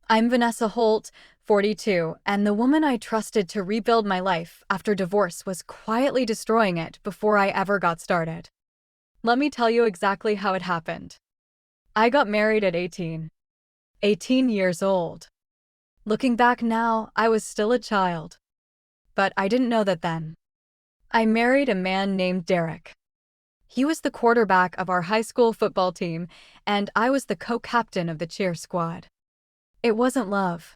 I'm Vanessa Holt, 42, and the woman I trusted to rebuild my life after divorce was quietly destroying it before I ever got started. Let me tell you exactly how it happened. I got married at 18. 18 years old. Looking back now, I was still a child. But I didn't know that then. I married a man named Derek. He was the quarterback of our high school football team, and I was the co-captain of the cheer squad. It wasn't love.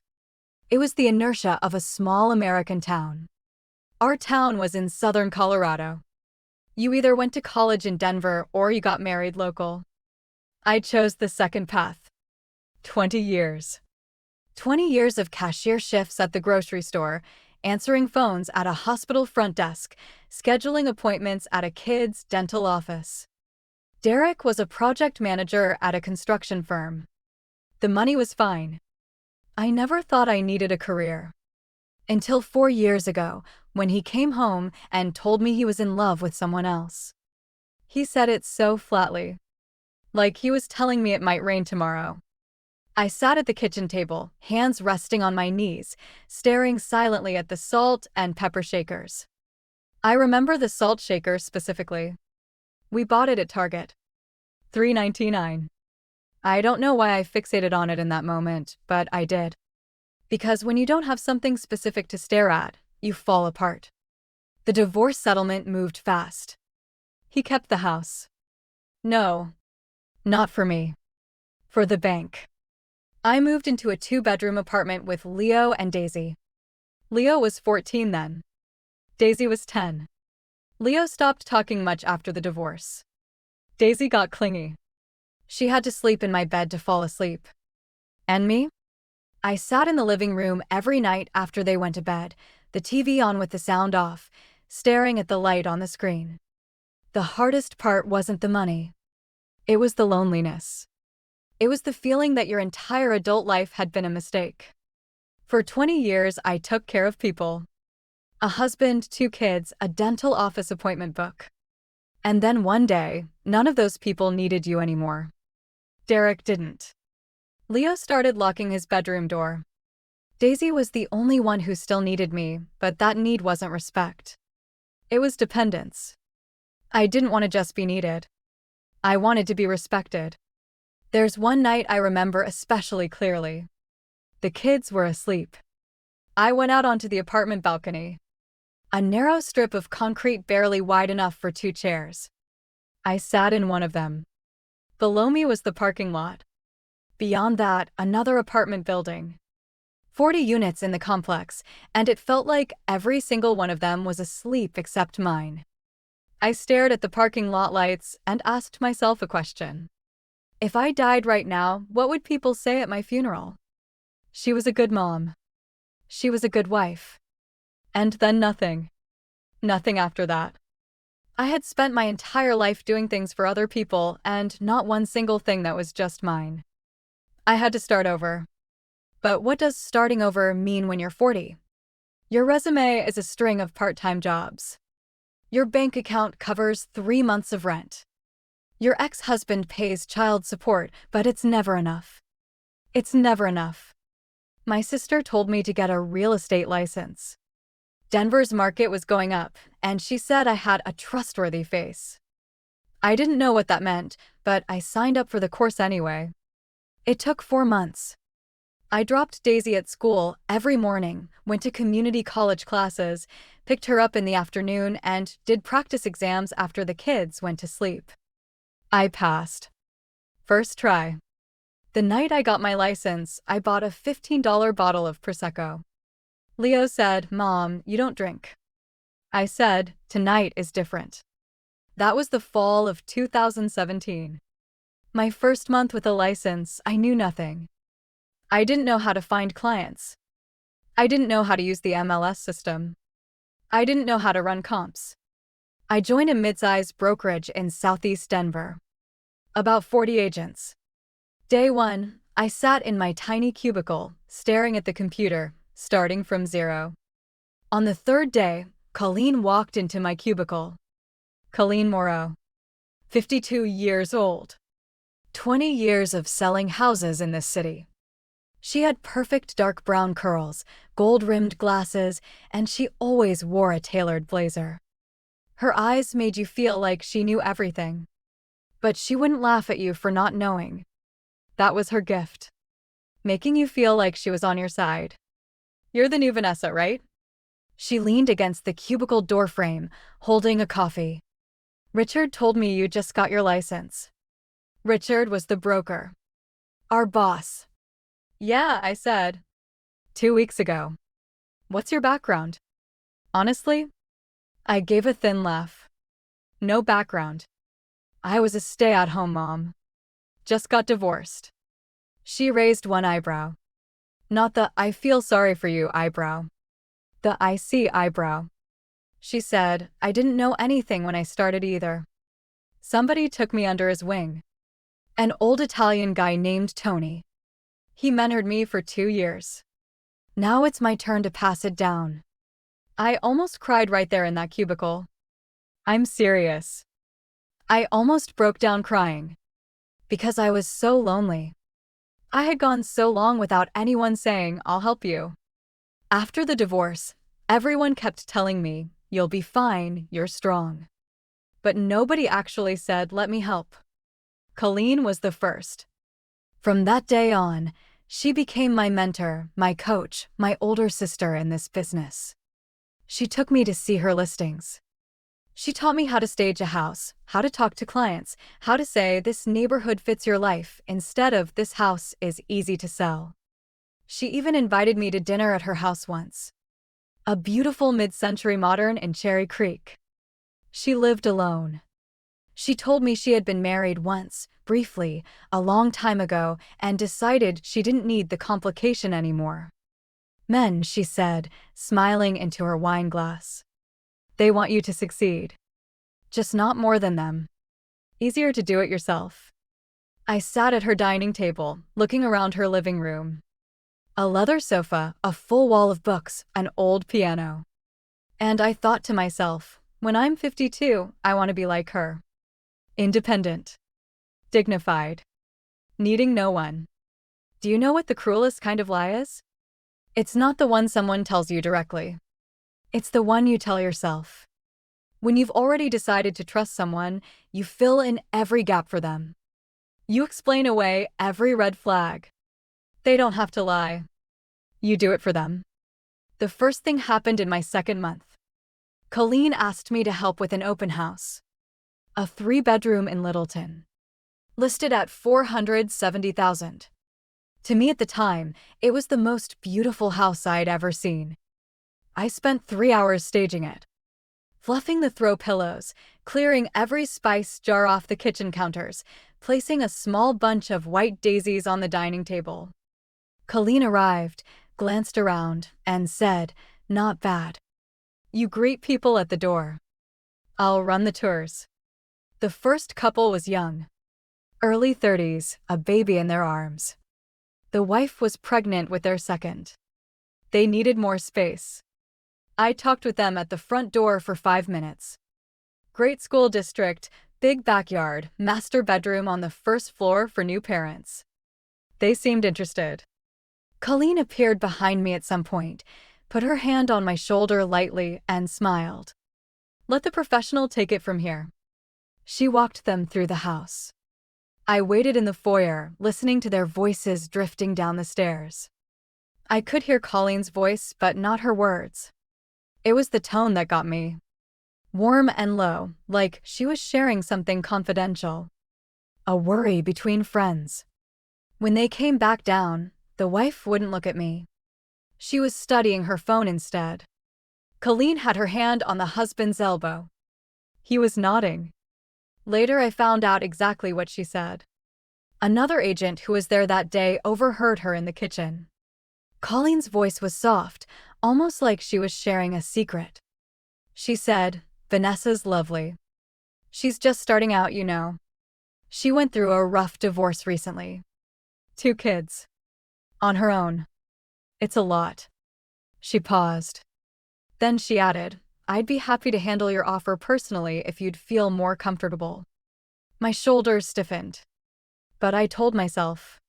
It was the inertia of a small American town. Our town was in southern Colorado. You either went to college in Denver or you got married local. I chose the second path. 20 years. 20 years of cashier shifts at the grocery store, answering phones at a hospital front desk, scheduling appointments at a kid's dental office. Derek was a project manager at a construction firm. The money was fine. I never thought I needed a career. Until 4 years ago, when he came home and told me he was in love with someone else. He said it so flatly. Like he was telling me it might rain tomorrow. I sat at the kitchen table, hands resting on my knees, staring silently at the salt and pepper shakers. I remember the salt shaker specifically. We bought it at Target. $3.99. I don't know why I fixated on it in that moment, but I did. Because when you don't have something specific to stare at, you fall apart. The divorce settlement moved fast. He kept the house. No, not for me. For the bank. I moved into a 2-bedroom apartment with Leo and Daisy. Leo was 14 then. Daisy was 10. Leo stopped talking much after the divorce. Daisy got clingy. She had to sleep in my bed to fall asleep. And me? I sat in the living room every night after they went to bed, the TV on with the sound off, staring at the light on the screen. The hardest part wasn't the money. It was the loneliness. It was the feeling that your entire adult life had been a mistake. For 20 years, I took care of people. A husband, 2 kids, a dental office appointment book. And then one day, none of those people needed you anymore. Derek didn't. Leo started locking his bedroom door. Daisy was the only one who still needed me, but that need wasn't respect. It was dependence. I didn't want to just be needed. I wanted to be respected. There's one night I remember especially clearly. The kids were asleep. I went out onto the apartment balcony. A narrow strip of concrete barely wide enough for 2 chairs. I sat in one of them. Below me was the parking lot. Beyond that, another apartment building. 40 units in the complex, and it felt like every single one of them was asleep except mine. I stared at the parking lot lights and asked myself a question. If I died right now, what would people say at my funeral? She was a good mom. She was a good wife. And then nothing. Nothing after that. I had spent my entire life doing things for other people and not one single thing that was just mine. I had to start over. But what does starting over mean when you're 40? Your resume is a string of part-time jobs. Your bank account covers 3 months of rent. Your ex-husband pays child support, but it's never enough. It's never enough. My sister told me to get a real estate license. Denver's market was going up, and she said I had a trustworthy face. I didn't know what that meant, but I signed up for the course anyway. It took 4 months. I dropped Daisy at school every morning, went to community college classes, picked her up in the afternoon, and did practice exams after the kids went to sleep. I passed. First try. The night I got my license, I bought a $15 bottle of Prosecco. Leo said, "Mom, you don't drink." I said, "Tonight is different." That was the fall of 2017. My first month with a license, I knew nothing. I didn't know how to find clients. I didn't know how to use the MLS system. I didn't know how to run comps. I joined a mid-sized brokerage in Southeast Denver. About 40 agents. Day 1, I sat in my tiny cubicle, staring at the computer, starting from 0. On the 3rd day, Colleen walked into my cubicle. Colleen Moreau. 52 years old. 20 years of selling houses in this city. She had perfect dark brown curls, gold-rimmed glasses, and she always wore a tailored blazer. Her eyes made you feel like she knew everything. But she wouldn't laugh at you for not knowing. That was her gift. Making you feel like she was on your side. "You're the new Vanessa, right?" She leaned against the cubicle doorframe, holding a coffee. "Richard told me you just got your license." Richard was the broker. Our boss. "Yeah," I said. 2 weeks ago." "What's your background?" "Honestly?" I gave a thin laugh. "No background. I was a stay-at-home mom. Just got divorced." She raised one eyebrow. Not the "I feel sorry for you" eyebrow. The "I see" eyebrow. She said, "I didn't know anything when I started either. Somebody took me under his wing. An old Italian guy named Tony. He mentored me for 2 years. Now it's my turn to pass it down." I almost cried right there in that cubicle. I'm serious. I almost broke down crying. Because I was so lonely. I had gone so long without anyone saying, "I'll help you." After the divorce, everyone kept telling me, "You'll be fine, you're strong." But nobody actually said, "Let me help." Colleen was the first. From that day on, she became my mentor, my coach, my older sister in this business. She took me to see her listings. She taught me how to stage a house, how to talk to clients, how to say, "This neighborhood fits your life," instead of "This house is easy to sell." She even invited me to dinner at her house once. A beautiful mid-century modern in Cherry Creek. She lived alone. She told me she had been married once, briefly, a long time ago, and decided she didn't need the complication anymore. "Men," she said, smiling into her wine glass. "They want you to succeed. Just not more than them. Easier to do it yourself." I sat at her dining table, looking around her living room. A leather sofa, a full wall of books, an old piano. And I thought to myself, when I'm 52, I want to be like her. Independent. Dignified. Needing no one. Do you know what the cruelest kind of lie is? It's not the one someone tells you directly. It's the one you tell yourself. When you've already decided to trust someone, you fill in every gap for them. You explain away every red flag. They don't have to lie. You do it for them. The first thing happened in my second month. Colleen asked me to help with an open house. A 3-bedroom in Littleton. Listed at $470,000. To me at the time, it was the most beautiful house I'd ever seen. I spent 3 hours staging it. Fluffing the throw pillows, clearing every spice jar off the kitchen counters, placing a small bunch of white daisies on the dining table. Colleen arrived, glanced around, and said, "Not bad. You greet people at the door. I'll run the tours." The first couple was young. Early 30s, a baby in their arms. The wife was pregnant with their second. They needed more space. I talked with them at the front door for 5 minutes. Great school district, big backyard, master bedroom on the first floor for new parents. They seemed interested. Colleen appeared behind me at some point, put her hand on my shoulder lightly, and smiled. "Let the professional take it from here." She walked them through the house. I waited in the foyer, listening to their voices drifting down the stairs. I could hear Colleen's voice, but not her words. It was the tone that got me. Warm and low, like she was sharing something confidential. A worry between friends. When they came back down, the wife wouldn't look at me. She was studying her phone instead. Colleen had her hand on the husband's elbow. He was nodding. Later I found out exactly what she said. Another agent who was there that day overheard her in the kitchen. Colleen's voice was soft, almost like she was sharing a secret. She said, "Vanessa's lovely. She's just starting out, you know. She went through a rough divorce recently. 2 kids. On her own. It's a lot." She paused. Then she added, "I'd be happy to handle your offer personally if you'd feel more comfortable." My shoulders stiffened. But I told myself,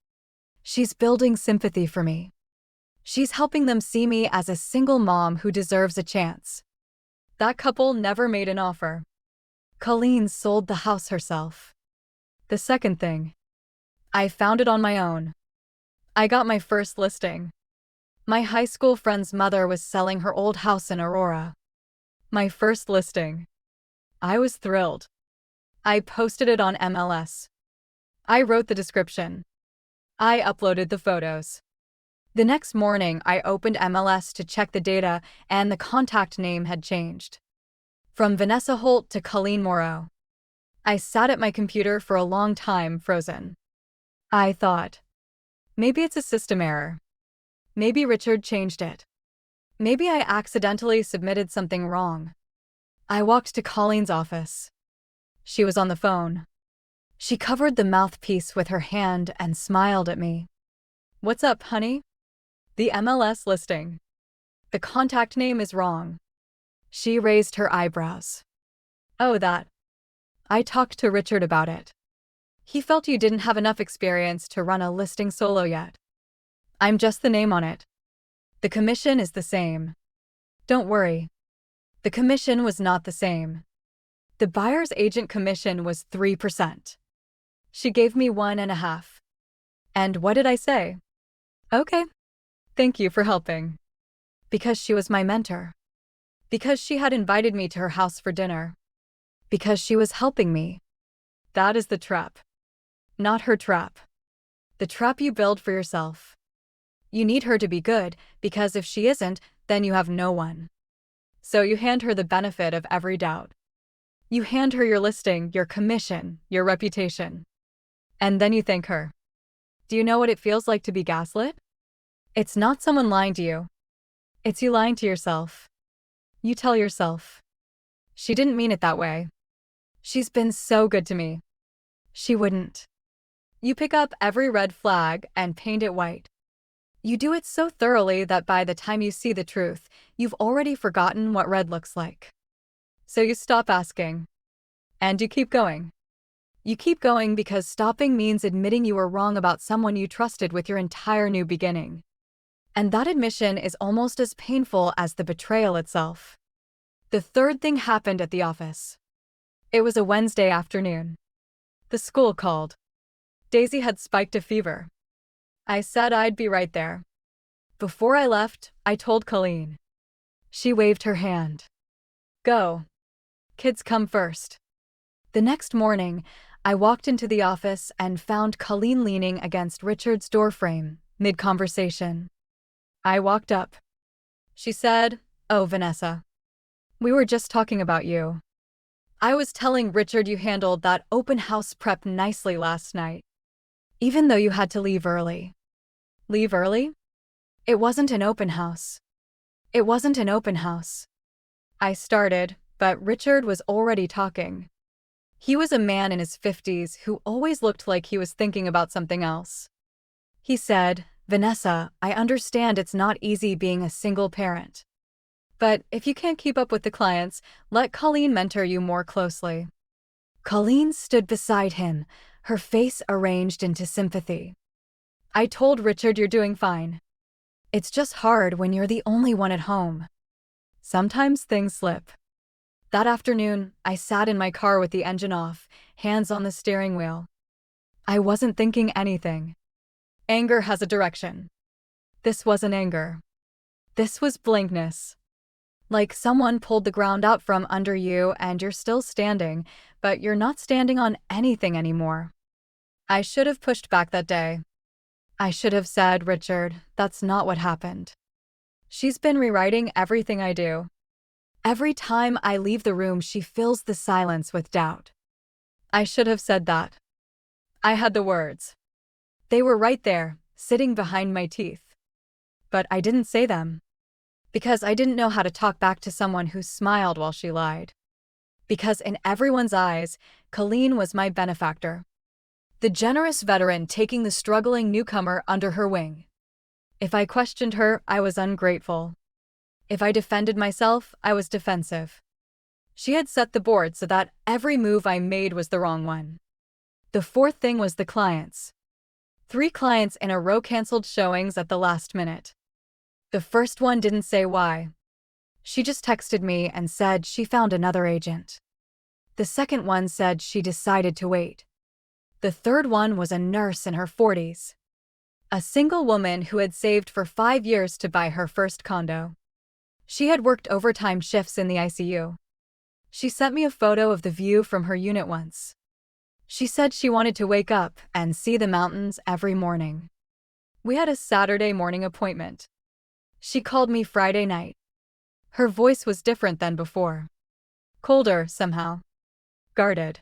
She's building sympathy for me. She's helping them see me as a single mom who deserves a chance. That couple never made an offer. Colleen sold the house herself. The second thing, I found it on my own. I got my first listing. My high school friend's mother was selling her old house in Aurora. My first listing. I was thrilled. I posted it on MLS. I wrote the description. I uploaded the photos. The next morning, I opened MLS to check the data, and the contact name had changed. From Vanessa Holt to Colleen Moreau. I sat at my computer for a long time, frozen. I thought, maybe it's a system error. Maybe Richard changed it. Maybe I accidentally submitted something wrong. I walked to Colleen's office. She was on the phone. She covered the mouthpiece with her hand and smiled at me. "What's up, honey?" "The MLS listing. The contact name is wrong." She raised her eyebrows. "Oh, that. I talked to Richard about it. He felt you didn't have enough experience to run a listing solo yet. I'm just the name on it. The commission is the same. Don't worry. The commission was not the same. The buyer's agent commission was 3%. She gave me 1.5. And what did I say? Okay. Thank you for helping." Because she was my mentor. Because she had invited me to her house for dinner. Because she was helping me. That is the trap. Not her trap. The trap you build for yourself. You need her to be good, because if she isn't, then you have no one. So you hand her the benefit of every doubt. You hand her your listing, your commission, your reputation. And then you thank her. Do you know what it feels like to be gaslit? It's not someone lying to you. It's you lying to yourself. You tell yourself, "She didn't mean it that way. She's been so good to me. She wouldn't." You pick up every red flag and paint it white. You do it so thoroughly that by the time you see the truth, you've already forgotten what red looks like. So you stop asking. And you keep going. You keep going because stopping means admitting you were wrong about someone you trusted with your entire new beginning. And that admission is almost as painful as the betrayal itself. The third thing happened at the office. It was a Wednesday afternoon. The school called. Daisy had spiked a fever. I said I'd be right there. Before I left, I told Colleen. She waved her hand. "Go. Kids come first." The next morning, I walked into the office and found Colleen leaning against Richard's doorframe, mid-conversation. I walked up. She said, "Oh, Vanessa. We were just talking about you. I was telling Richard you handled that open house prep nicely last night. Even though you had to leave early." Leave early? It wasn't an open house. It wasn't an open house. I started, but Richard was already talking. He was a man in his 50s who always looked like he was thinking about something else. He said, "Vanessa, I understand it's not easy being a single parent. But if you can't keep up with the clients, let Colleen mentor you more closely." Colleen stood beside him, her face arranged into sympathy. "I told Richard you're doing fine. It's just hard when you're the only one at home. Sometimes things slip." That afternoon, I sat in my car with the engine off, hands on the steering wheel. I wasn't thinking anything. Anger has a direction. This wasn't anger. This was blankness. Like someone pulled the ground out from under you and you're still standing, but you're not standing on anything anymore. I should have pushed back that day. I should have said, "Richard, that's not what happened. She's been rewriting everything I do. Every time I leave the room, she fills the silence with doubt." I should have said that. I had the words. They were right there, sitting behind my teeth. But I didn't say them. Because I didn't know how to talk back to someone who smiled while she lied. Because in everyone's eyes, Colleen was my benefactor. The generous veteran taking the struggling newcomer under her wing. If I questioned her, I was ungrateful. If I defended myself, I was defensive. She had set the board so that every move I made was the wrong one. The fourth thing was the clients. 3 clients in a row canceled showings at the last minute. The first one didn't say why. She just texted me and said she found another agent. The second one said she decided to wait. The third one was a nurse in her 40s. A single woman who had saved for 5 years to buy her first condo. She had worked overtime shifts in the ICU. She sent me a photo of the view from her unit once. She said she wanted to wake up and see the mountains every morning. We had a Saturday morning appointment. She called me Friday night. Her voice was different than before. Colder, somehow. Guarded.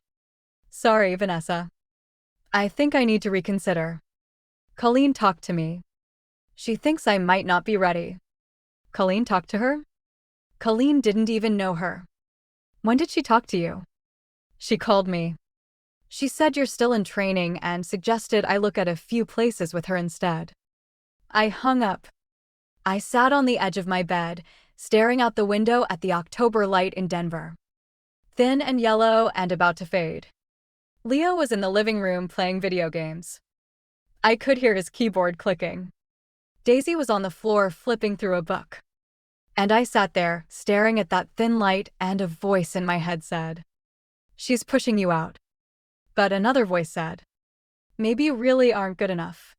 Sorry, Vanessa. I think I need to reconsider. Colleen talked to me. She thinks I might not be ready. Colleen talked to her? Colleen didn't even know her. When did she talk to you? She called me. She said you're still in training and suggested I look at a few places with her instead. I hung up. I sat on the edge of my bed, staring out the window at the October light in Denver. Thin and yellow and about to fade. Leo was in the living room playing video games. I could hear his keyboard clicking. Daisy was on the floor flipping through a book. And I sat there, staring at that thin light, and a voice in my head said, "She's pushing you out." But another voice said, "Maybe you really aren't good enough.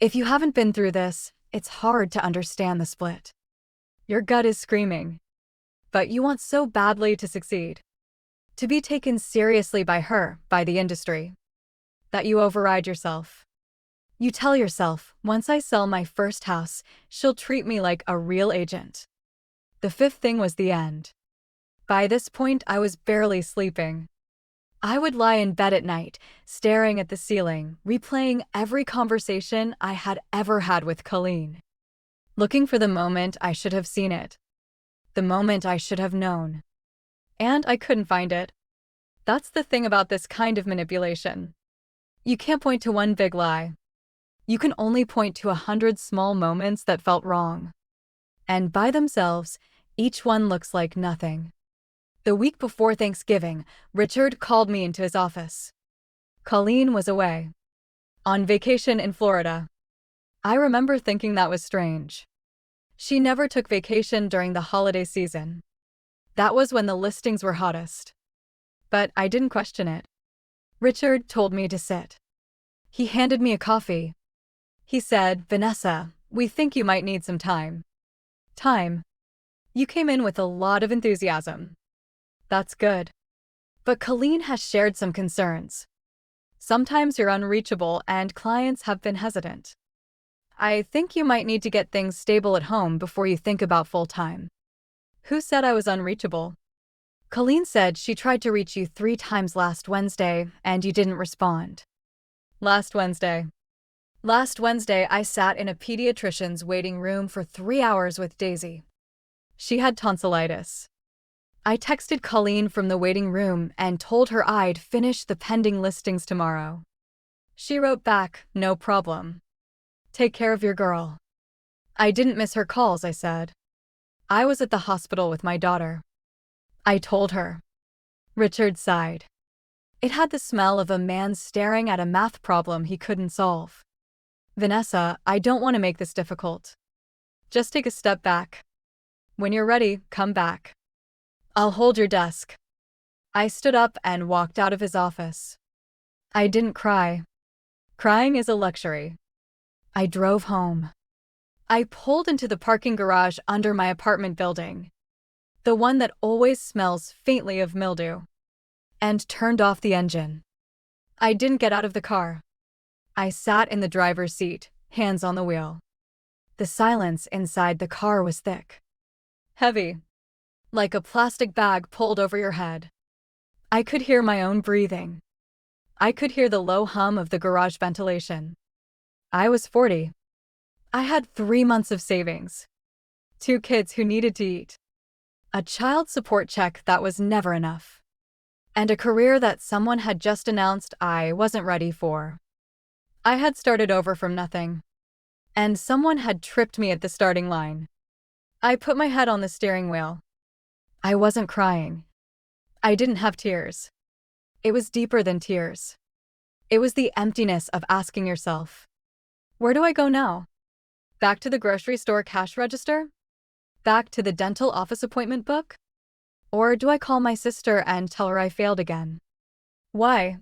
If you haven't been through this, it's hard to understand the split. Your gut is screaming. But you want so badly to succeed. To be taken seriously by her, by the industry. That you override yourself. You tell yourself, once I sell my first house, she'll treat me like a real agent." The fifth thing was the end. By this point, I was barely sleeping. I would lie in bed at night, staring at the ceiling, replaying every conversation I had ever had with Colleen. Looking for the moment I should have seen it. The moment I should have known. And I couldn't find it. That's the thing about this kind of manipulation. You can't point to one big lie. You can only point to 100 small moments that felt wrong. And by themselves, each one looks like nothing. The week before Thanksgiving, Richard called me into his office. Colleen was away. On vacation in Florida. I remember thinking that was strange. She never took vacation during the holiday season. That was when the listings were hottest. But I didn't question it. Richard told me to sit. He handed me a coffee. He said, "Vanessa, we think you might need some time." Time. You came in with a lot of enthusiasm. That's good. But Colleen has shared some concerns. Sometimes you're unreachable and clients have been hesitant. I think you might need to get things stable at home before you think about full-time. Who said I was unreachable? Colleen said she tried to reach you 3 times last Wednesday and you didn't respond. Last Wednesday, I sat in a pediatrician's waiting room for 3 hours with Daisy. She had tonsillitis. I texted Colleen from the waiting room and told her I'd finish the pending listings tomorrow. She wrote back, "No problem. Take care of your girl." I didn't miss her calls, I said. I was at the hospital with my daughter. I told her. Richard sighed. It had the smell of a man staring at a math problem he couldn't solve. "Vanessa, I don't want to make this difficult. Just take a step back. When you're ready, come back. I'll hold your desk." I stood up and walked out of his office. I didn't cry. Crying is a luxury. I drove home. I pulled into the parking garage under my apartment building, the one that always smells faintly of mildew, and turned off the engine. I didn't get out of the car. I sat in the driver's seat, hands on the wheel. The silence inside the car was thick. Heavy. Like a plastic bag pulled over your head. I could hear my own breathing. I could hear the low hum of the garage ventilation. I was 40. I had 3 months of savings. 2 kids who needed to eat. A child support check that was never enough. And a career that someone had just announced I wasn't ready for. I had started over from nothing. And someone had tripped me at the starting line. I put my head on the steering wheel. I wasn't crying. I didn't have tears. It was deeper than tears. It was the emptiness of asking yourself, Where do I go now? Back to the grocery store cash register? Back to the dental office appointment book? Or do I call my sister and tell her I failed again? Why?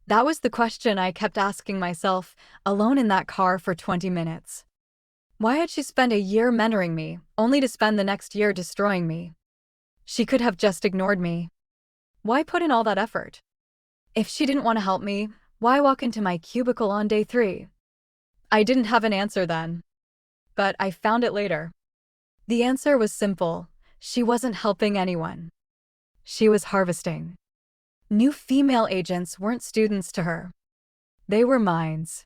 That was the question I kept asking myself, alone in that car for 20 minutes. Why had she spent a year mentoring me, only to spend the next year destroying me? She could have just ignored me. Why put in all that effort? If she didn't want to help me, why walk into my cubicle on day 3? I didn't have an answer then. But I found it later. The answer was simple. She wasn't helping anyone. She was harvesting. New female agents weren't students to her. They were mines.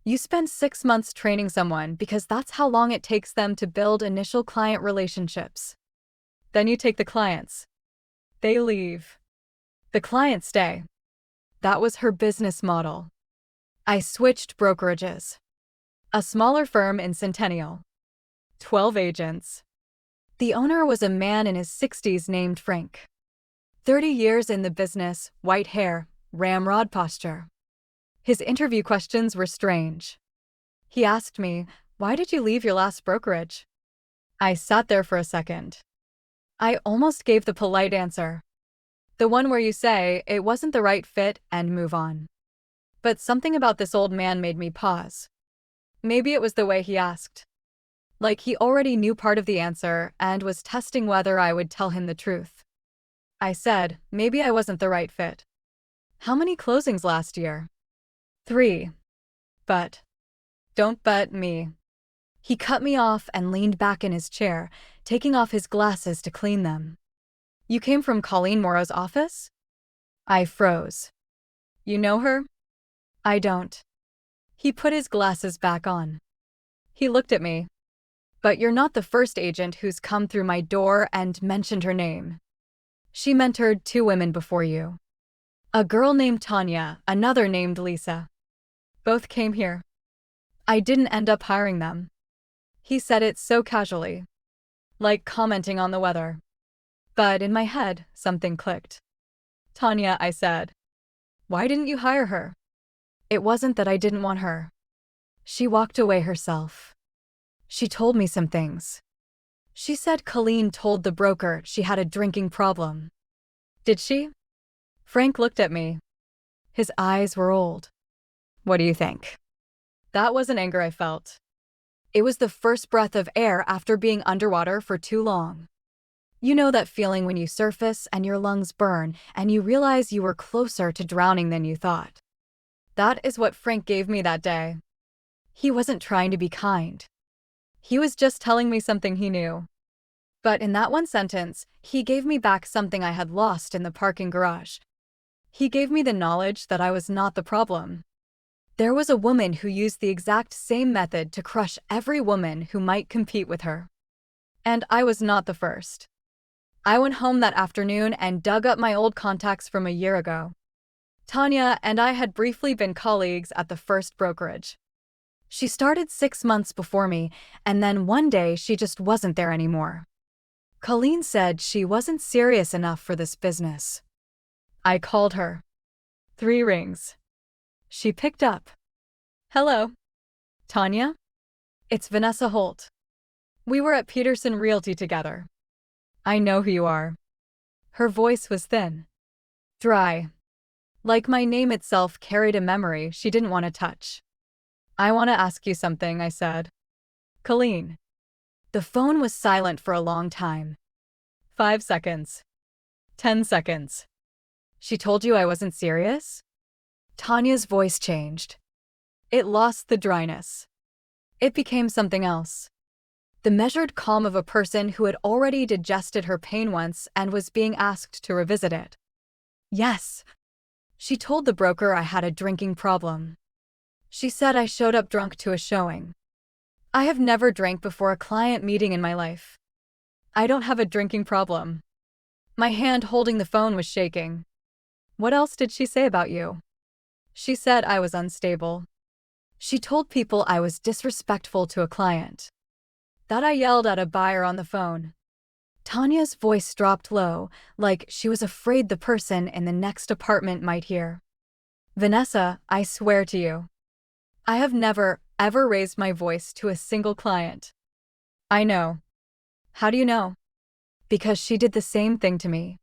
You spend 6 months training someone because that's how long it takes them to build initial client relationships. Then you take the clients. They leave. The clients stay. That was her business model. I switched brokerages. A smaller firm in Centennial. 12 agents. The owner was a man in his 60s named Frank. 30 years in the business, white hair, ramrod posture. His interview questions were strange. He asked me, "Why did you leave your last brokerage?" I sat there for a second. I almost gave the polite answer. The one where you say it wasn't the right fit and move on. But something about this old man made me pause. Maybe it was the way he asked. Like he already knew part of the answer and was testing whether I would tell him the truth. I said, maybe I wasn't the right fit. How many closings last year? 3. But. Don't but me. He cut me off and leaned back in his chair, taking off his glasses to clean them. You came from Colleen Morrow's office? I froze. You know her? I don't. He put his glasses back on. He looked at me. But you're not the first agent who's come through my door and mentioned her name. She mentored 2 women before you. A girl named Tanya, another named Lisa. Both came here. I didn't end up hiring them. He said it so casually. Like commenting on the weather. But in my head, something clicked. Tanya, I said. Why didn't you hire her? It wasn't that I didn't want her. She walked away herself. She told me some things. She said Colleen told the broker she had a drinking problem. Did she? Frank looked at me. His eyes were old. What do you think? That wasn't anger I felt. It was the first breath of air after being underwater for too long. You know that feeling when you surface and your lungs burn and you realize you were closer to drowning than you thought. That is what Frank gave me that day. He wasn't trying to be kind. He was just telling me something he knew. But in that one sentence, he gave me back something I had lost in the parking garage. He gave me the knowledge that I was not the problem. There was a woman who used the exact same method to crush every woman who might compete with her. And I was not the first. I went home that afternoon and dug up my old contacts from a year ago. Tanya and I had briefly been colleagues at the first brokerage. She started 6 months before me, and then one day she just wasn't there anymore. Colleen said she wasn't serious enough for this business. I called her. 3 rings. She picked up. Hello. Tanya? It's Vanessa Holt. We were at Peterson Realty together. I know who you are. Her voice was thin. Dry. Like my name itself carried a memory she didn't want to touch. I want to ask you something, I said. Colleen. The phone was silent for a long time. 5 seconds. 10 seconds. She told you I wasn't serious? Tanya's voice changed. It lost the dryness. It became something else. The measured calm of a person who had already digested her pain once and was being asked to revisit it. Yes. She told the broker I had a drinking problem. She said I showed up drunk to a showing. I have never drank before a client meeting in my life. I don't have a drinking problem. My hand holding the phone was shaking. What else did she say about you? She said I was unstable. She told people I was disrespectful to a client. That I yelled at a buyer on the phone. Tanya's voice dropped low, like she was afraid the person in the next apartment might hear. Vanessa, I swear to you. I have never, ever raised my voice to a single client. I know. How do you know? Because she did the same thing to me.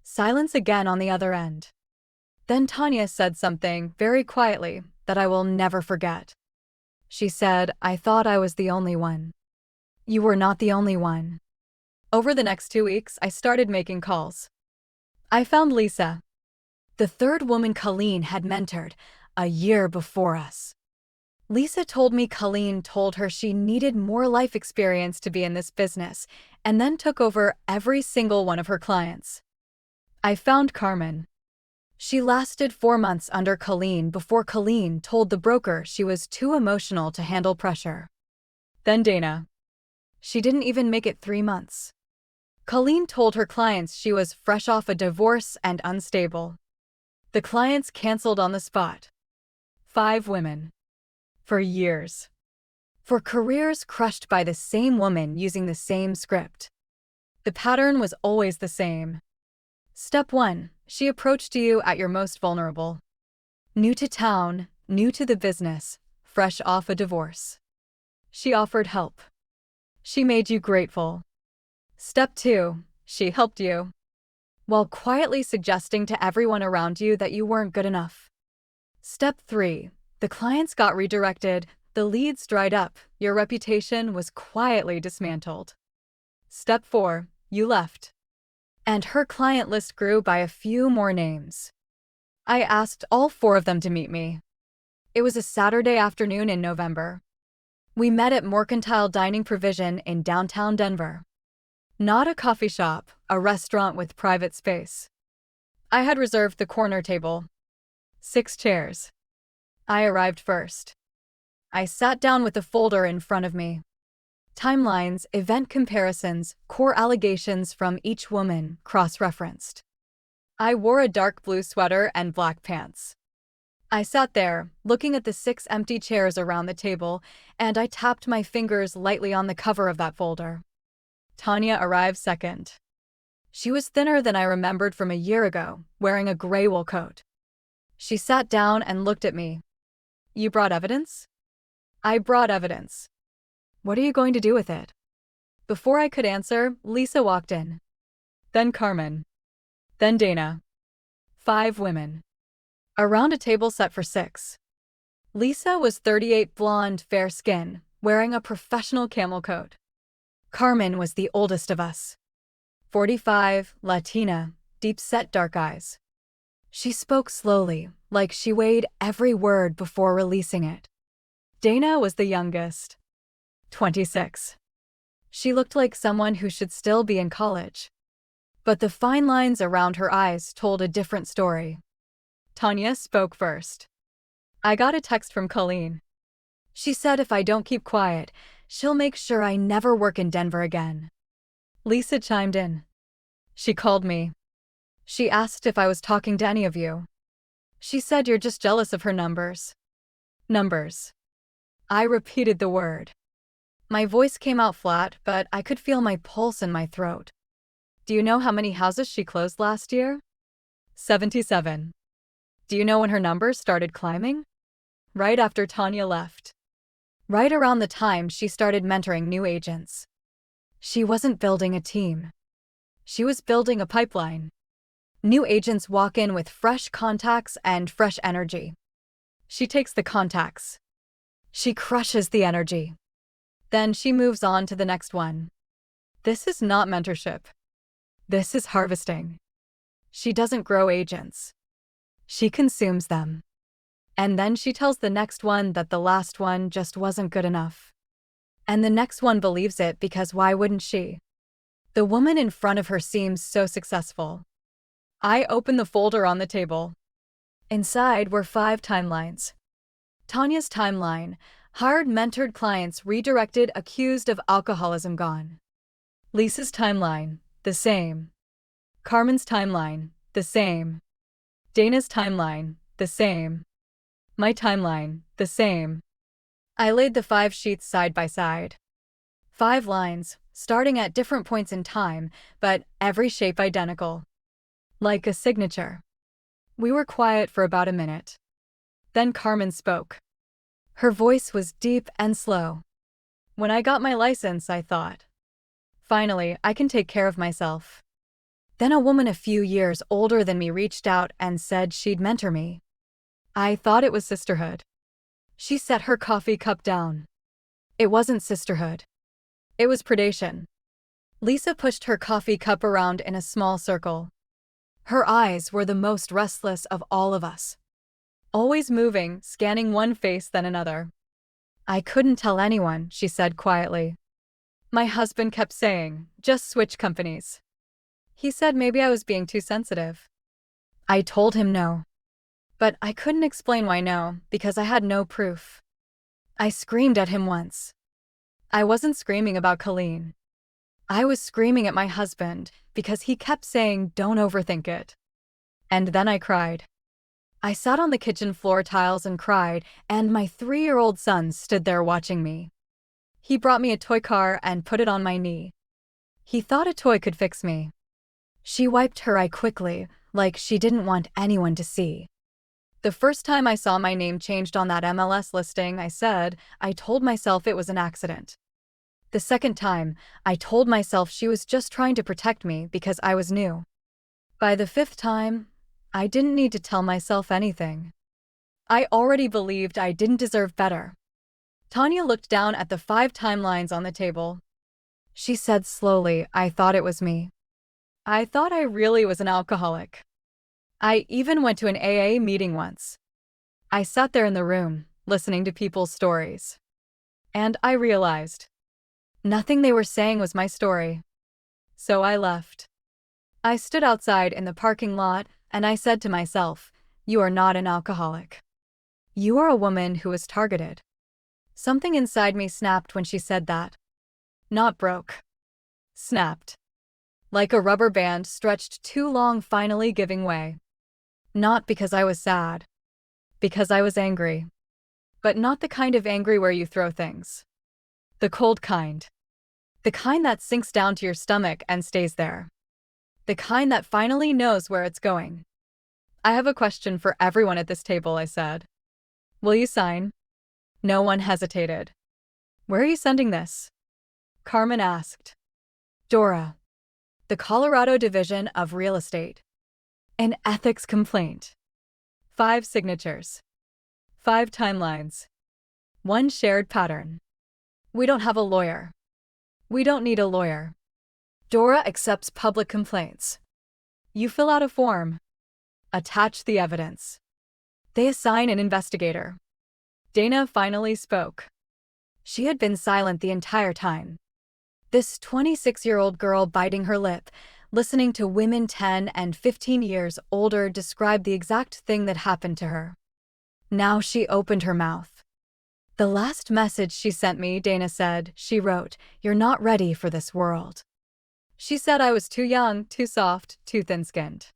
Silence again on the other end. Then Tanya said something very quietly that I will never forget. She said, "I thought I was the only one." You were not the only one. Over the next 2 weeks, I started making calls. I found Lisa, the third woman Colleen had mentored a year before us. Lisa told me Colleen told her she needed more life experience to be in this business, and then took over every single one of her clients. I found Carmen. She lasted 4 months under Colleen before Colleen told the broker she was too emotional to handle pressure. Then Dana. She didn't even make it 3 months. Colleen told her clients she was fresh off a divorce and unstable. The clients canceled on the spot. 5 women. For years. For careers crushed by the same woman using the same script. The pattern was always the same. Step 1. She approached you at your most vulnerable. New to town, new to the business, fresh off a divorce. She offered help. She made you grateful. Step 2. She helped you, while quietly suggesting to everyone around you that you weren't good enough. Step 3. The clients got redirected, the leads dried up, your reputation was quietly dismantled. Step 4. You left. And her client list grew by a few more names. I asked all 4 of them to meet me. It was a Saturday afternoon in November. We met at Mercantile Dining Provision in downtown Denver. Not a coffee shop, a restaurant with private space. I had reserved the corner table. 6 chairs. I arrived first. I sat down with a folder in front of me. Timelines, event comparisons, core allegations from each woman, cross-referenced. I wore a dark blue sweater and black pants. I sat there, looking at the 6 empty chairs around the table, and I tapped my fingers lightly on the cover of that folder. Tanya arrived second. She was thinner than I remembered from a year ago, wearing a gray wool coat. She sat down and looked at me. You brought evidence? I brought evidence. What are you going to do with it? Before I could answer, Lisa walked in. Then Carmen. Then Dana. 5 women. Around a table set for 6. Lisa was 38, blonde, fair skin, wearing a professional camel coat. Carmen was the oldest of us. 45, Latina, deep-set dark eyes. She spoke slowly, like she weighed every word before releasing it. Dana was the youngest. 26. She looked like someone who should still be in college. But the fine lines around her eyes told a different story. Tanya spoke first. I got a text from Colleen. She said if I don't keep quiet, she'll make sure I never work in Denver again. Lisa chimed in. She called me. She asked if I was talking to any of you. She said you're just jealous of her numbers. Numbers. I repeated the word. My voice came out flat, but I could feel my pulse in my throat. Do you know how many houses she closed last year? 77. Do you know when her numbers started climbing? Right after Tanya left. Right around the time she started mentoring new agents. She wasn't building a team. She was building a pipeline. New agents walk in with fresh contacts and fresh energy. She takes the contacts. She crushes the energy. Then she moves on to the next one. This is not mentorship. This is harvesting. She doesn't grow agents. She consumes them. And then she tells the next one that the last one just wasn't good enough. And the next one believes it because why wouldn't she? The woman in front of her seems so successful. I opened the folder on the table. Inside were 5 timelines. Tanya's timeline, hired mentored clients redirected accused of alcoholism gone. Lisa's timeline, the same. Carmen's timeline, the same. Dana's timeline, the same. My timeline, the same. I laid the 5 sheets side by side. 5 lines, starting at different points in time, but every shape identical. Like a signature. We were quiet for about a minute. Then Carmen spoke. Her voice was deep and slow. When I got my license, I thought, finally, I can take care of myself. Then a woman a few years older than me reached out and said she'd mentor me. I thought it was sisterhood. She set her coffee cup down. It wasn't sisterhood. It was predation. Lisa pushed her coffee cup around in a small circle. Her eyes were the most restless of all of us. Always moving, scanning one face then another. I couldn't tell anyone, she said quietly. My husband kept saying, just switch companies. He said maybe I was being too sensitive. I told him no. But I couldn't explain why no, because I had no proof. I screamed at him once. I wasn't screaming about Colleen. I was screaming at my husband because he kept saying, don't overthink it. And then I cried. I sat on the kitchen floor tiles and cried, and my 3-year-old son stood there watching me. He brought me a toy car and put it on my knee. He thought a toy could fix me. She wiped her eye quickly, like she didn't want anyone to see. The first time I saw my name changed on that MLS listing, I told myself it was an accident. The second time, I told myself she was just trying to protect me because I was new. By the 5th time, I didn't need to tell myself anything. I already believed I didn't deserve better. Tanya looked down at the 5 timelines on the table. She said slowly, I thought it was me. I thought I really was an alcoholic. I even went to an AA meeting once. I sat there in the room, listening to people's stories. And I realized nothing they were saying was my story. So I left. I stood outside in the parking lot and I said to myself, you are not an alcoholic. You are a woman who was targeted. Something inside me snapped when she said that. Not broke. Snapped. Like a rubber band stretched too long finally giving way. Not because I was sad. Because I was angry. But not the kind of angry where you throw things. The cold kind. The kind that sinks down to your stomach and stays there. The kind that finally knows where it's going. I have a question for everyone at this table, I said. Will you sign? No one hesitated. Where are you sending this? Carmen asked. Dora. The Colorado Division of Real Estate. An ethics complaint. 5 signatures. 5 timelines. 1 shared pattern. We don't have a lawyer. We don't need a lawyer. Dora accepts public complaints. You fill out a form. Attach the evidence. They assign an investigator. Dana finally spoke. She had been silent the entire time. This 26-year-old girl biting her lip, listening to women 10 and 15 years older describe the exact thing that happened to her. Now she opened her mouth. The last message she sent me, Dana said, she wrote, you're not ready for this world. She said I was too young, too soft, too thin-skinned.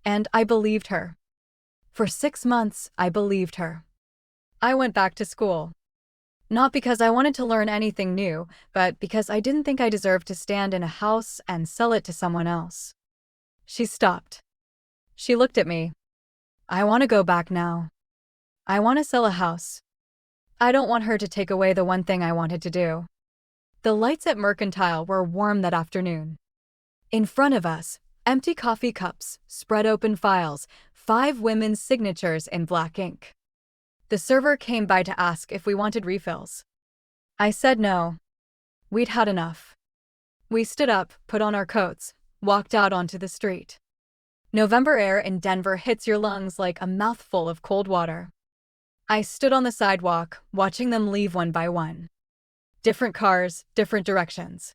And I believed her. For 6 months, I believed her. I went back to school. Not because I wanted to learn anything new, but because I didn't think I deserved to stand in a house and sell it to someone else. She stopped. She looked at me. I want to go back now. I want to sell a house. I don't want her to take away the one thing I wanted to do. The lights at Mercantile were warm that afternoon. In front of us, empty coffee cups, spread open files, 5 women's signatures in black ink. The server came by to ask if we wanted refills. I said no. We'd had enough. We stood up, put on our coats, walked out onto the street. November air in Denver hits your lungs like a mouthful of cold water. I stood on the sidewalk, watching them leave one by one. Different cars, different directions.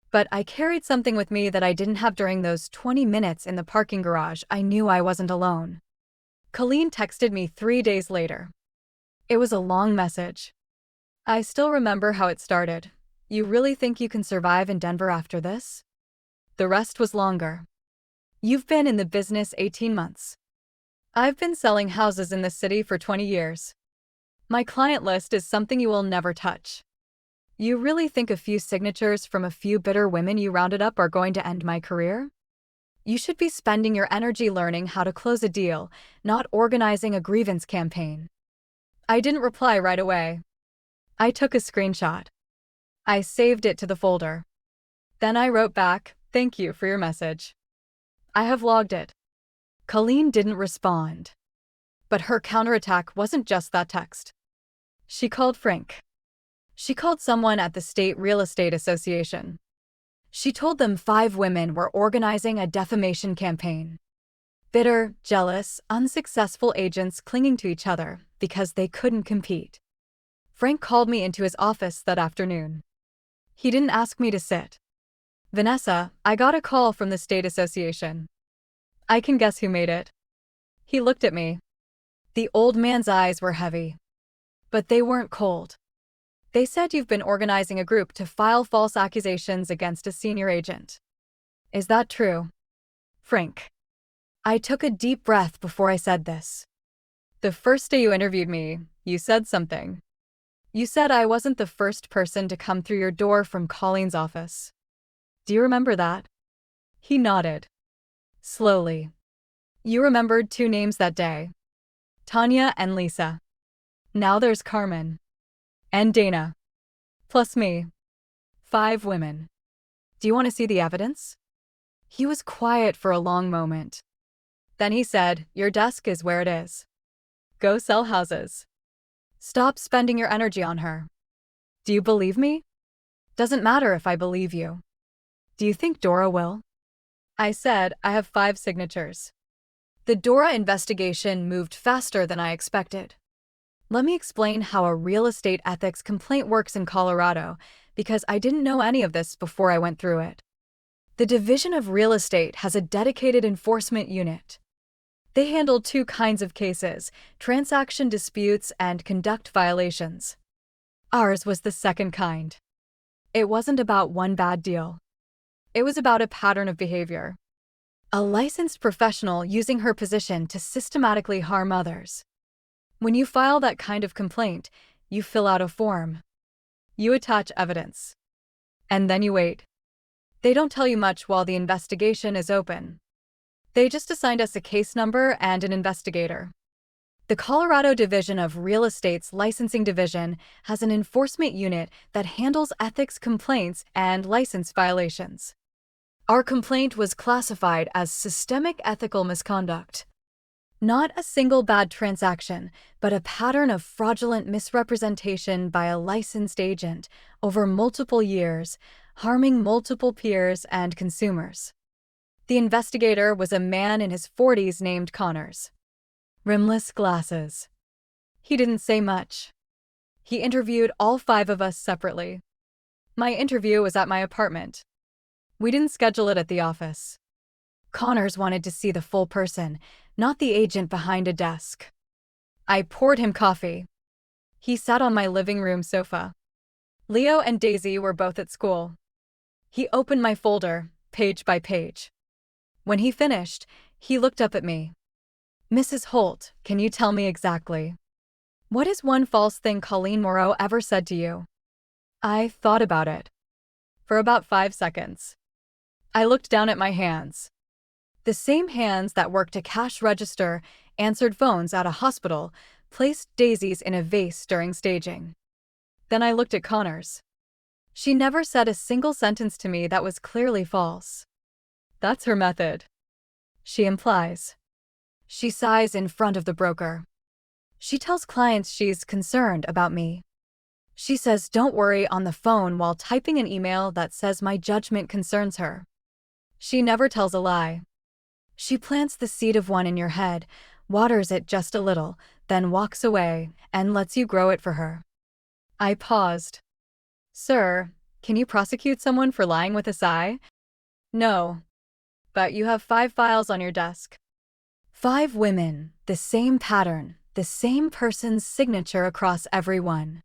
But I carried something with me that I didn't have during those 20 minutes in the parking garage. I knew I wasn't alone. Colleen texted me 3 days later. It was a long message. I still remember how it started. You really think you can survive in Denver after this? The rest was longer. You've been in the business 18 months. I've been selling houses in this city for 20 years. My client list is something you will never touch. You really think a few signatures from a few bitter women you rounded up are going to end my career? You should be spending your energy learning how to close a deal, not organizing a grievance campaign. I didn't reply right away. I took a screenshot. I saved it to the folder. Then I wrote back, "Thank you for your message. I have logged it." Colleen didn't respond. But her counterattack wasn't just that text. She called Frank. She called someone at the State Real Estate Association. She told them 5 women were organizing a defamation campaign. Bitter, jealous, unsuccessful agents clinging to each other because they couldn't compete. Frank called me into his office that afternoon. He didn't ask me to sit. "Vanessa, I got a call from the State Association. I can guess who made it." He looked at me. The old man's eyes were heavy. But they weren't cold. "They said you've been organizing a group to file false accusations against a senior agent. Is that true?" "Frank." I took a deep breath before I said this. "The first day you interviewed me, you said something. You said I wasn't the first person to come through your door from Colleen's office. Do you remember that?" He nodded. Slowly. "You remembered 2 names that day. Tanya and Lisa. Now there's Carmen. And Dana. Plus me. 5 women. Do you want to see the evidence?" He was quiet for a long moment. Then he said, "Your desk is where it is. Go sell houses. Stop spending your energy on her." "Do you believe me?" "Doesn't matter if I believe you." "Do you think Dora will?" I said, "I have 5 signatures." The Dora investigation moved faster than I expected. Let me explain how a real estate ethics complaint works in Colorado, because I didn't know any of this before I went through it. The Division of Real Estate has a dedicated enforcement unit. They handle 2 kinds of cases: transaction disputes and conduct violations. Ours was the second kind. It wasn't about one bad deal. It was about a pattern of behavior. A licensed professional using her position to systematically harm others. When you file that kind of complaint, you fill out a form. You attach evidence. And then you wait. They don't tell you much while the investigation is open. They just assigned us a case number and an investigator. The Colorado Division of Real Estate's licensing division has an enforcement unit that handles ethics complaints and license violations. Our complaint was classified as systemic ethical misconduct. Not a single bad transaction, but a pattern of fraudulent misrepresentation by a licensed agent over multiple years, harming multiple peers and consumers. The investigator was a man in his 40s named Connors. Rimless glasses. He didn't say much. He interviewed all 5 of us separately. My interview was at my apartment. We didn't schedule it at the office. Connors wanted to see the full person, not the agent behind a desk. I poured him coffee. He sat on my living room sofa. Leo and Daisy were both at school. He opened my folder, page by page. When he finished, he looked up at me. "Mrs. Holt, can you tell me exactly? What is one false thing Colleen Moreau ever said to you?" I thought about it. For about 5 seconds. I looked down at my hands. The same hands that worked a cash register, answered phones at a hospital, placed daisies in a vase during staging. Then I looked at Connors. She never said a single sentence to me that was clearly false. That's her method. She implies. She sighs in front of the broker. She tells clients she's concerned about me. She says don't worry on the phone while typing an email that says my judgment concerns her. She never tells a lie. She plants the seed of one in your head, waters it just a little, then walks away and lets you grow it for her. I paused. "Sir, can you prosecute someone for lying with a sigh?" "No. But you have 5 files on your desk. 5 women, the same pattern, the same person's signature across every one.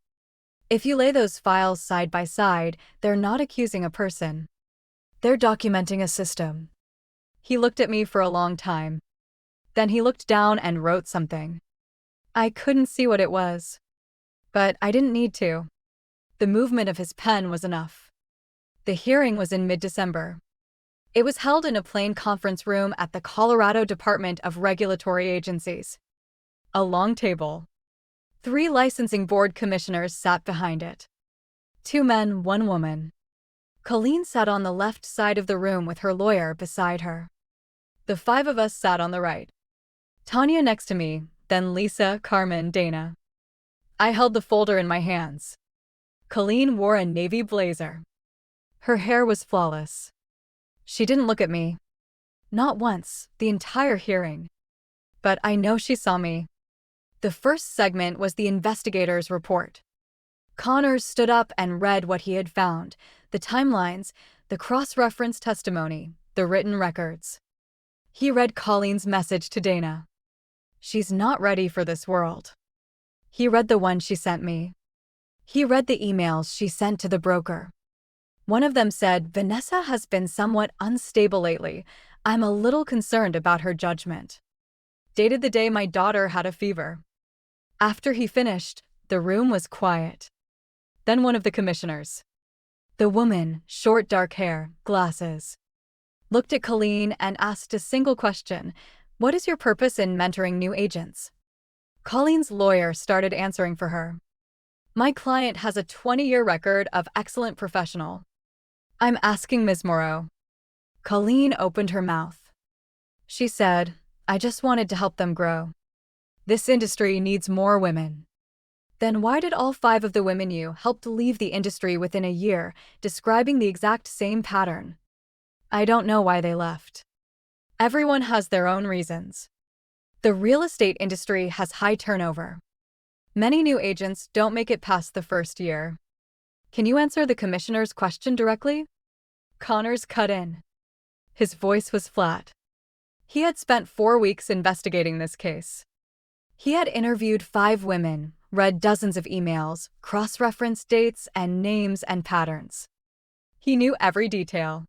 If you lay those files side by side, they're not accusing a person. They're documenting a system." He looked at me for a long time. Then he looked down and wrote something. I couldn't see what it was. But I didn't need to. The movement of his pen was enough. The hearing was in mid-December. It was held in a plain conference room at the Colorado Department of Regulatory Agencies. A long table. 3 licensing board commissioners sat behind it. 2 men, 1 woman. Colleen sat on the left side of the room with her lawyer beside her. The 5 of us sat on the right. Tanya next to me, then Lisa, Carmen, Dana. I held the folder in my hands. Colleen wore a navy blazer. Her hair was flawless. She didn't look at me. Not once, the entire hearing. But I know she saw me. The first segment was the investigator's report. Connors stood up and read what he had found, the timelines, the cross-reference testimony, the written records. He read Colleen's message to Dana. She's not ready for this world. He read the one she sent me. He read the emails she sent to the broker. One of them said, "Vanessa has been somewhat unstable lately. I'm a little concerned about her judgment." Dated the day my daughter had a fever. After he finished, the room was quiet. Then one of the commissioners, the woman, short dark hair, glasses, looked at Colleen and asked a single question: "What is your purpose in mentoring new agents?" Colleen's lawyer started answering for her. "My client has a 20-year record of excellent professional. I'm asking Ms. Moreau." Colleen opened her mouth. She said, "I just wanted to help them grow. This industry needs more women." Then why did all 5 of the women you helped leave the industry within a year, describing the exact same pattern? I don't know why they left. Everyone has their own reasons. The real estate industry has high turnover. Many new agents don't make it past the first year. Can you answer the commissioner's question directly? Connors cut in. His voice was flat. He had spent 4 weeks investigating this case. He had interviewed 5 women, read dozens of emails, cross-referenced dates and names and patterns. He knew every detail.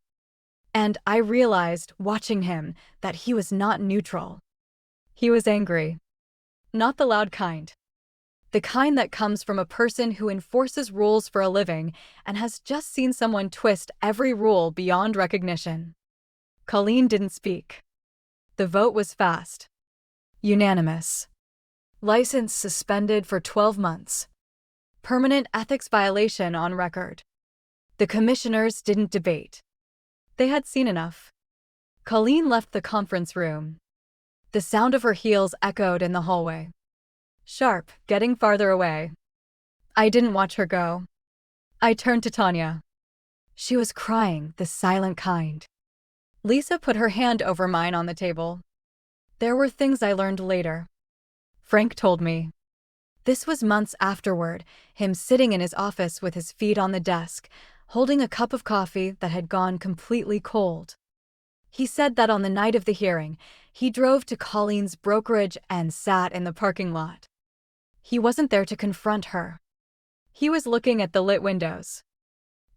And I realized, watching him, that he was not neutral. He was angry. Not the loud kind. The kind that comes from a person who enforces rules for a living and has just seen someone twist every rule beyond recognition. Colleen didn't speak. The vote was fast. Unanimous. License suspended for 12 months. Permanent ethics violation on record. The commissioners didn't debate. They had seen enough. Colleen left the conference room. The sound of her heels echoed in the hallway. Sharp, getting farther away. I didn't watch her go. I turned to Tanya. She was crying, the silent kind. Lisa put her hand over mine on the table. There were things I learned later. Frank told me. This was months afterward, him sitting in his office with his feet on the desk, holding a cup of coffee that had gone completely cold. He said that on the night of the hearing, he drove to Colleen's brokerage and sat in the parking lot. He wasn't there to confront her. He was looking at the lit windows.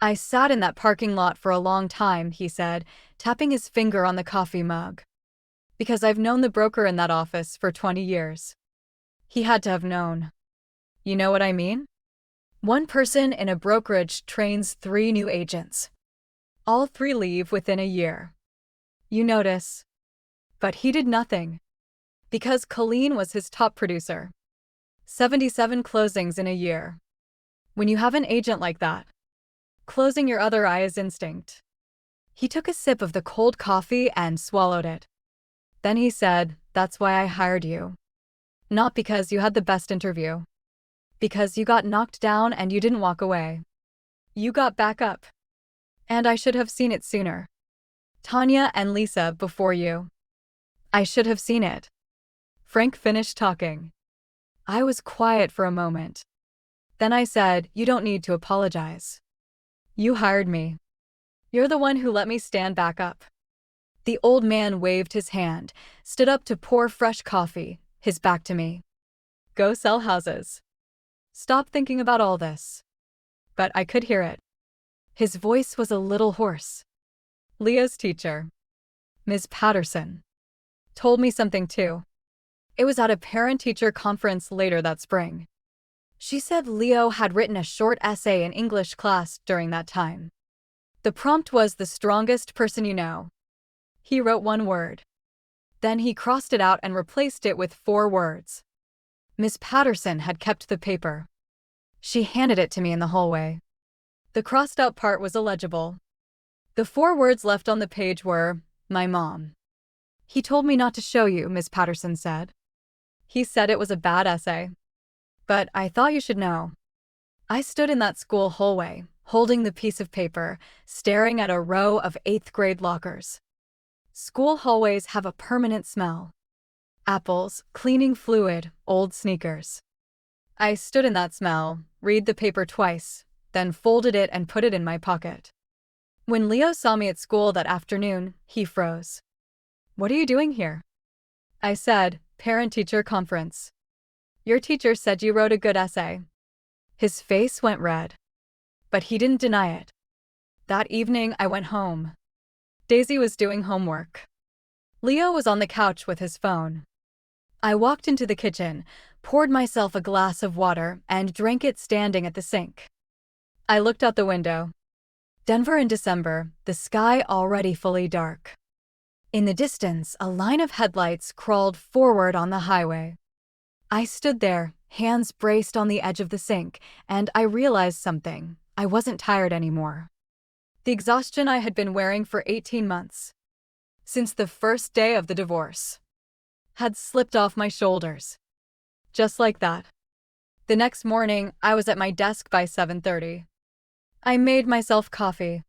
"I sat in that parking lot for a long time," he said, tapping his finger on the coffee mug. "Because I've known the broker in that office for 20 years. He had to have known. You know what I mean? One person in a brokerage trains 3 new agents. All 3 leave within a year. You notice. But he did nothing. Because Colleen was his top producer. 77 closings in a year. When you have an agent like that, closing your other eye is instinct." He took a sip of the cold coffee and swallowed it. Then he said, "That's why I hired you. Not because you had the best interview. Because you got knocked down and you didn't walk away. You got back up. And I should have seen it sooner. Tanya and Lisa before you. I should have seen it." Frank finished talking. I was quiet for a moment. Then I said, "You don't need to apologize. You hired me. You're the one who let me stand back up." The old man waved his hand, stood up to pour fresh coffee, his back to me. "Go sell houses. Stop thinking about all this." But I could hear it. His voice was a little hoarse. "Leah's teacher, Ms. Patterson, told me something too. It was at a parent-teacher conference later that spring. She said Leo had written a short essay in English class during that time. The prompt was 'the strongest person you know.' He wrote 1 word. Then he crossed it out and replaced it with 4 words. Miss Patterson had kept the paper. She handed it to me in the hallway. The crossed-out part was illegible. The 4 words left on the page were, "My mom." "He told me not to show you," Miss Patterson said. "He said it was a bad essay. But I thought you should know." I stood in that school hallway, holding the piece of paper, staring at a row of 8th-grade lockers. School hallways have a permanent smell. Apples, cleaning fluid, old sneakers. I stood in that smell, read the paper twice, then folded it and put it in my pocket. When Leo saw me at school that afternoon, he froze. "What are you doing here?" I said, "Parent-teacher conference." "Your teacher said you wrote a good essay." His face went red. But he didn't deny it. That evening, I went home. Daisy was doing homework. Leo was on the couch with his phone. I walked into the kitchen, poured myself a glass of water, and drank it standing at the sink. I looked out the window. Denver in December, the sky already fully dark. In the distance, a line of headlights crawled forward on the highway. I stood there, hands braced on the edge of the sink, and I realized something. I wasn't tired anymore. The exhaustion I had been wearing for 18 months, since the first day of the divorce, had slipped off my shoulders. Just like that. The next morning, I was at my desk by 7:30. I made myself coffee.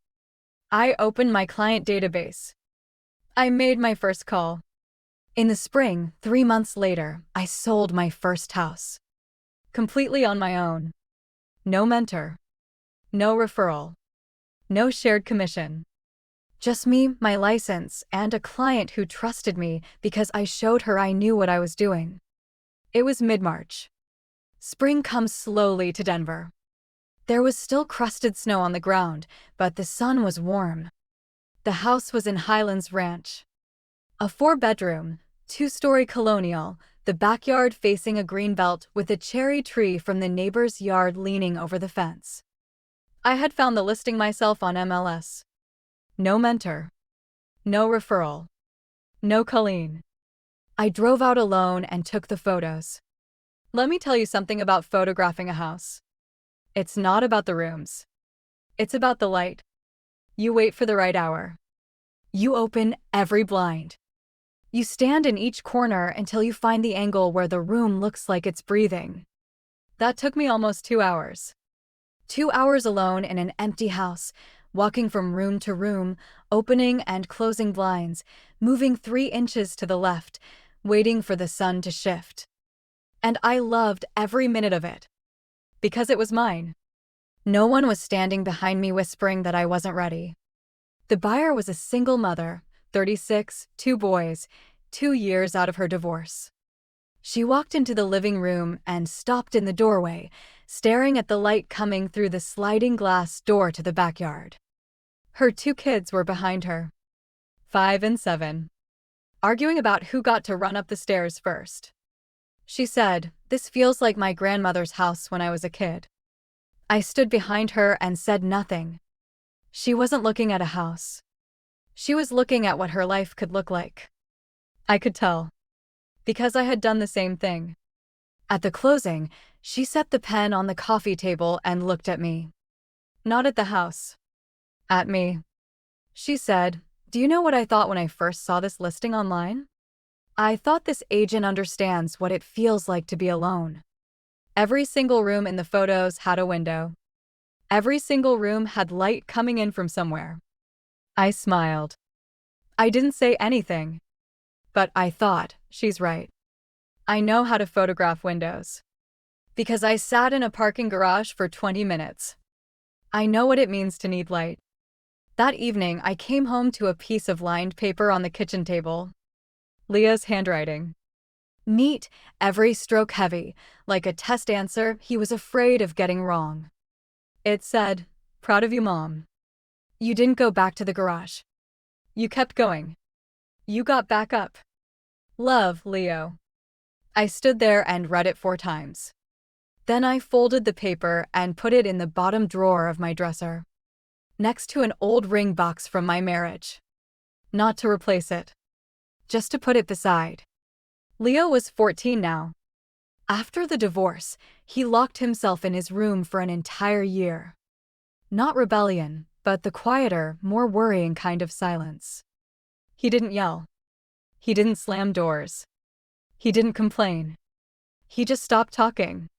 I opened my client database. I made my first call. In the spring, 3 months later, I sold my first house. Completely on my own. No mentor. No referral. No shared commission. Just me, my license, and a client who trusted me because I showed her I knew what I was doing. It was mid-March. Spring comes slowly to Denver. There was still crusted snow on the ground, but the sun was warm. The house was in Highlands Ranch. A 4-bedroom, 2-story colonial, the backyard facing a greenbelt with a cherry tree from the neighbor's yard leaning over the fence. I had found the listing myself on MLS. No mentor. No referral. No Colleen. I drove out alone and took the photos. Let me tell you something about photographing a house. It's not about the rooms. It's about the light. You wait for the right hour. You open every blind. You stand in each corner until you find the angle where the room looks like it's breathing. That took me almost 2 hours. 2 hours alone in an empty house, walking from room to room, opening and closing blinds, moving 3 inches to the left, waiting for the sun to shift. And I loved every minute of it. Because it was mine. No one was standing behind me whispering that I wasn't ready. The buyer was a single mother, 36, 2 boys, 2 years out of her divorce. She walked into the living room and stopped in the doorway, staring at the light coming through the sliding glass door to the backyard. Her 2 kids were behind her, 5 and 7, arguing about who got to run up the stairs first. She said, "This feels like my grandmother's house when I was a kid." I stood behind her and said nothing. She wasn't looking at a house. She was looking at what her life could look like. I could tell. Because I had done the same thing. At the closing, she set the pen on the coffee table and looked at me. Not at the house. At me. She said, "Do you know what I thought when I first saw this listing online? I thought this agent understands what it feels like to be alone." Every single room in the photos had a window. Every single room had light coming in from somewhere. I smiled. I didn't say anything. But I thought, she's right. I know how to photograph windows. Because I sat in a parking garage for 20 minutes. I know what it means to need light. That evening, I came home to a piece of lined paper on the kitchen table. Leah's handwriting. Neat, every stroke heavy, like a test answer he was afraid of getting wrong. It said, "Proud of you, Mom. You didn't go back to the garage. You kept going. You got back up. Love, Leo." I stood there and read it 4 times. Then I folded the paper and put it in the bottom drawer of my dresser, next to an old ring box from my marriage. Not to replace it. Just to put it beside. Leo was 14 now. After the divorce, he locked himself in his room for an entire year. Not rebellion, but the quieter, more worrying kind of silence. He didn't yell. He didn't slam doors. He didn't complain. He just stopped talking.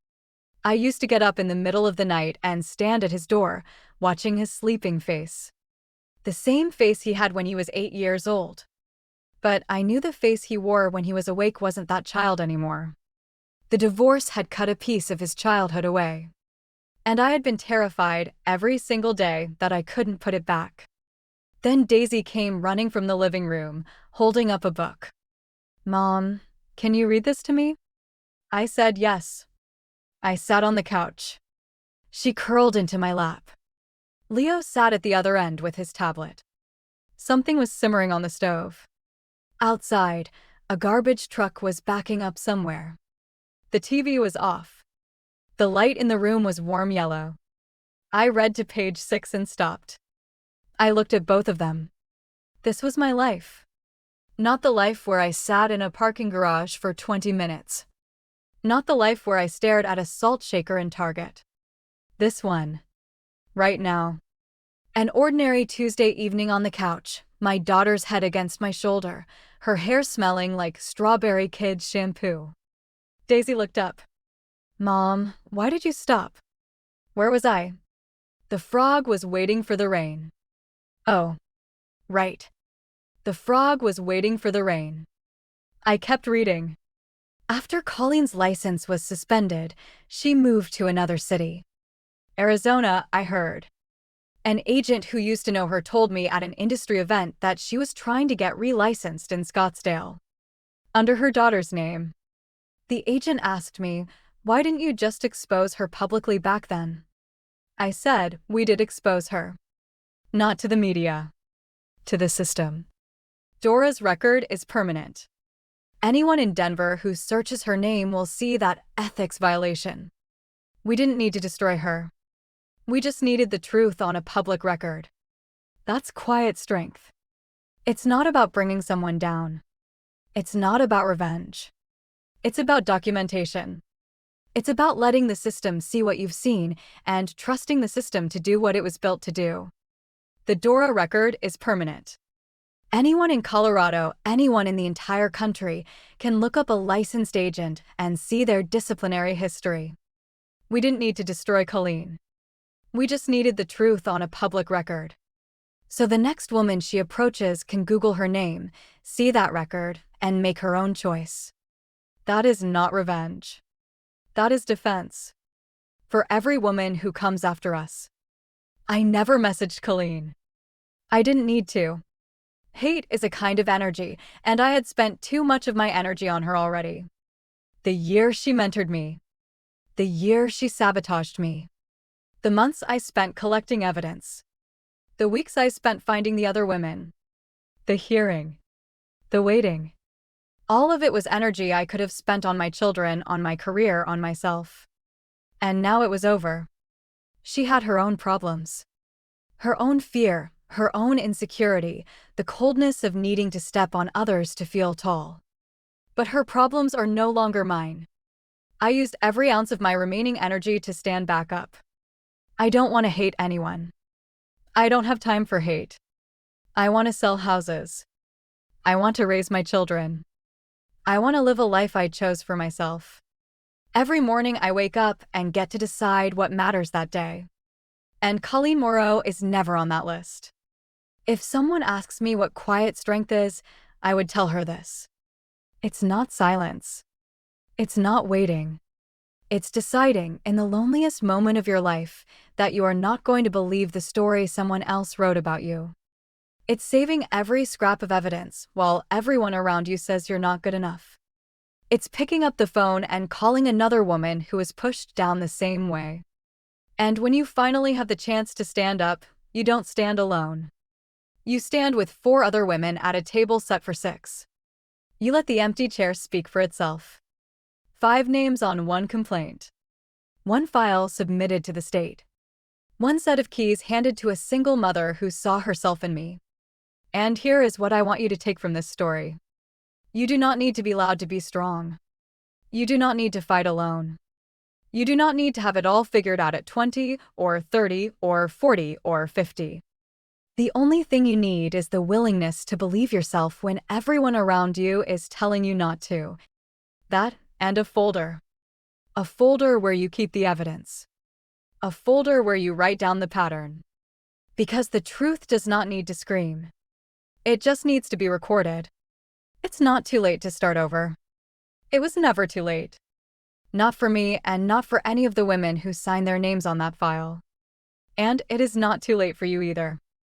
I used to get up in the middle of the night and stand at his door, watching his sleeping face. The same face he had when he was 8 years old. But I knew the face he wore when he was awake wasn't that child anymore. The divorce had cut a piece of his childhood away. And I had been terrified every single day that I couldn't put it back. Then Daisy came running from the living room, holding up a book. "Mom, can you read this to me?" I said yes. I sat on the couch. She curled into my lap. Leo sat at the other end with his tablet. Something was simmering on the stove. Outside, a garbage truck was backing up somewhere. The TV was off. The light in the room was warm yellow. I read to page 6 and stopped. I looked at both of them. This was my life. Not the life where I sat in a parking garage for 20 minutes. Not the life where I stared at a salt shaker in Target. This one. Right now. An ordinary Tuesday evening on the couch, my daughter's head against my shoulder, her hair smelling like Strawberry Kids shampoo. Daisy looked up. "Mom, why did you stop?" Where was I? The frog was waiting for the rain. Oh, right. The frog was waiting for the rain. I kept reading. After Colleen's license was suspended, she moved to another city. Arizona, I heard. An agent who used to know her told me at an industry event that she was trying to get relicensed in Scottsdale. Under her daughter's name. The agent asked me, "Why didn't you just expose her publicly back then?" I said, "We did expose her. Not to the media. To the system. Dora's record is permanent. Anyone in Denver who searches her name will see that ethics violation. We didn't need to destroy her. We just needed the truth on a public record. That's quiet strength. It's not about bringing someone down. It's not about revenge. It's about documentation. It's about letting the system see what you've seen and trusting the system to do what it was built to do. The Dora record is permanent. Anyone in Colorado, anyone in the entire country, can look up a licensed agent and see their disciplinary history. We didn't need to destroy Colleen. We just needed the truth on a public record. So the next woman she approaches can Google her name, see that record, and make her own choice. That is not revenge. That is defense. For every woman who comes after us. I never messaged Colleen. I didn't need to. Hate is a kind of energy, and I had spent too much of my energy on her already. The year she mentored me. The year she sabotaged me. The months I spent collecting evidence. The weeks I spent finding the other women. The hearing. The waiting. All of it was energy I could have spent on my children, on my career, on myself. And now it was over. She had her own problems. Her own fear, her own insecurity, the coldness of needing to step on others to feel tall. But her problems are no longer mine. I used every ounce of my remaining energy to stand back up. I don't want to hate anyone. I don't have time for hate. I want to sell houses. I want to raise my children. I want to live a life I chose for myself. Every morning I wake up and get to decide what matters that day. And Colleen Moreau is never on that list. If someone asks me what quiet strength is, I would tell her this. It's not silence. It's not waiting. It's deciding in the loneliest moment of your life that you are not going to believe the story someone else wrote about you. It's saving every scrap of evidence while everyone around you says you're not good enough. It's picking up the phone and calling another woman who is pushed down the same way. And when you finally have the chance to stand up, you don't stand alone. You stand with 4 other women at a table set for 6. You let the empty chair speak for itself. 5 names on 1 complaint. 1 file submitted to the state. 1 set of keys handed to a single mother who saw herself in me. And here is what I want you to take from this story. You do not need to be loud to be strong. You do not need to fight alone. You do not need to have it all figured out at 20 or 30 or 40 or 50. The only thing you need is the willingness to believe yourself when everyone around you is telling you not to. That and a folder. A folder where you keep the evidence. A folder where you write down the pattern. Because the truth does not need to scream. It just needs to be recorded. It's not too late to start over. It was never too late. Not for me and not for any of the women who signed their names on that file. And it is not too late for you either.